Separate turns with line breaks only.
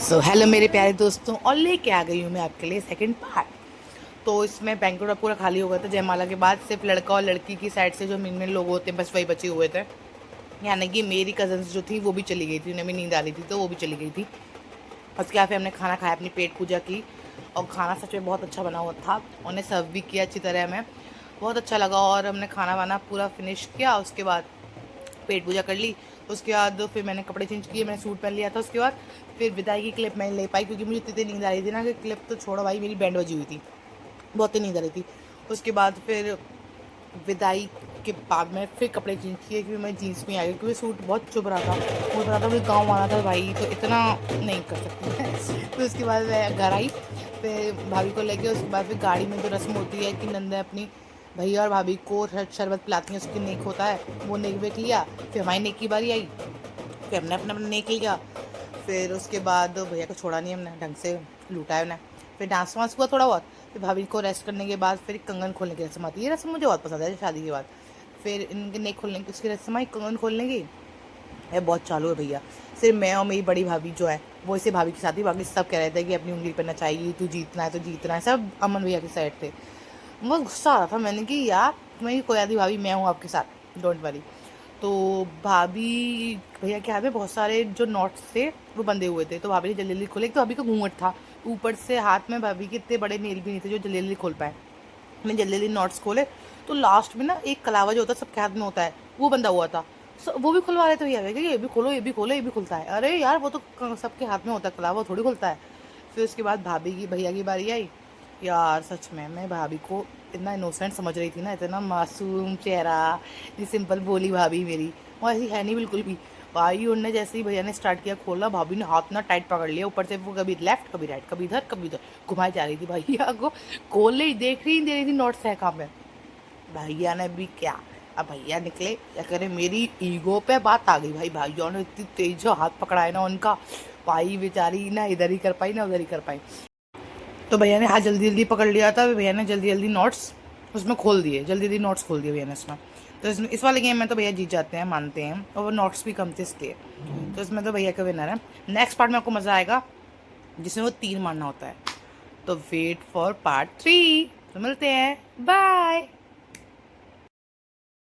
Hello मेरे प्यारे दोस्तों, और लेके आ गई हूँ मैं आपके लिए सेकंड पार्ट। तो इसमें बैंक्वेट पूरा खाली हो गया था। जयमाला के बाद सिर्फ लड़का और लड़की की साइड से जो मेन लोग होते हैं बस वही बचे हुए थे। यानी कि मेरी कजन्स जो थी वो भी चली गई थी, उन्हें भी नींद आ रही थी तो वो भी चली गई थी। उसके बाद फिर हमने खाना खाया, अपनी पेट पूजा की। और खाना सच में बहुत अच्छा बना हुआ था, उन्हें सर्व भी किया अच्छी तरह। हमें बहुत अच्छा लगा और हमने खाना वाना पूरा फिनिश किया। उसके बाद पेट पूजा कर ली। उसके बाद फिर मैंने कपड़े चेंज किए, मैंने सूट पहन लिया था। उसके बाद फिर विदाई की क्लिप मैं ले पाई, क्योंकि मुझे इतनी नींद आ रही थी ना कि क्लिप तो छोड़ो भाई, मेरी बैंड बजी हुई थी, बहुत ही नींद आ रही थी। उसके बाद फिर विदाई के बाद में फिर कपड़े चेंज किए, क्योंकि मैं जीन्स में आ गई, क्योंकि सूट बहुत चुभ रहा था, बोल रहा था मुझे गाँव आना था भाई, तो इतना नहीं कर सकती मैं। फिर उसके बाद मैं घर आई, फिर भाभी को लेके। उसके बाद फिर गाड़ी में जो रस्म होती है कि नंदा अपनी भैया और भाभी को शरबत पिलाती हैं, उसकी नेक होता है, वो नेक वेक लिया। फिर हमारी नेक की बारी आई, फिर हमने अपना अपना नेक लिया। फिर उसके बाद भैया को छोड़ा नहीं हमने, ढंग से लूटा है उन्हें। फिर डांस वांस हुआ थोड़ा बहुत। फिर भाभी को रेस्ट करने के बाद फिर कंगन खोलने की रस्म आती है। ये रस्म मुझे बहुत पसंद है शादी के बाद। फिर इनके नेक खोलने की उसकी रस्म आई, कंगन खोलने की। है बहुत चालू है भैया। सिर्फ मैं और मेरी बड़ी भाभी जो है वो इसे भाभी के साथ ही, बाकी सब कह रहे थे कि अपनी उंगली पर नचाएगी, तू जीतना है तो जीतना है, सब अमन भैया की साइड थे। बहुत गुस्सा आ रहा था, मैंने कि यार तुम्हें कोई आदि भाभी, मैं हूँ आपके साथ, डोंट वरी। तो भाभी भैया के हाथ में बहुत सारे जो नोट्स थे वो बंधे हुए थे, तो भाभी ने जल्दी जल्दी खोले। एक तो भाभी का घूंघट था, ऊपर से हाथ में भाभी के इतने बड़े नेल भी नहीं थे जो जल्दी जल्दी खोल पाए। मैंने जल्दी जल्दी नोट्स खोले, तो लास्ट में ना एक कलावा जो होता है सबके हाथ में होता है, वो बंधा हुआ था। वो भी खुलवा रहे थे भैया, कि ये भी खोलो, ये भी खोलो, ये भी खुलता है। अरे यार वो तो सबके हाथ में होता है कलावा, थोड़ी खुलता है। फिर उसके बाद भाभी की भैया की बारी आई। यार सच में मैं भाभी को इतना इनोसेंट समझ रही थी ना, इतना मासूम चेहरा, इतनी सिंपल बोली भाभी मेरी, वो ऐसी है नहीं बिल्कुल भी। भाई उनने जैसे ही भैया ने स्टार्ट किया खोलना, भाभी ने हाथ ना टाइट पकड़ लिया ऊपर से, वो कभी लेफ्ट कभी राइट, कभी इधर कभी उधर घुमाई जा रही थी भैया को। खोल ही देख ही नहीं दे रही थी नोट्स है कहाँ पे। भैया ने भी क्या, अब भैया निकले या करे, मेरी ईगो पे बात आ गई भाई। भाइयों ने इतनी तेज जो हाथ पकड़ा है ना उनका, भाई बेचारी ना इधर ही कर पाई ना उधर ही कर पाई। तो भैया ने हाथ जल्दी जल्दी पकड़ लिया था, भैया ने जल्दी जल्दी नोट्स उसमें खोल दिए, जल्दी जल्दी नोट्स खोल दिए भैया ने इसमें। तो इसमें इस वाले गेम में तो भैया जीत जाते हैं, मानते हैं, और वो नोट्स भी कम थे इसलिए। तो इसमें तो भैया का विनर है। नेक्स्ट पार्ट में आपको मज़ा आएगा, जिसमें वो तीर मारना होता है। तो वेट फॉर पार्ट 3। तो मिलते हैं, बाय।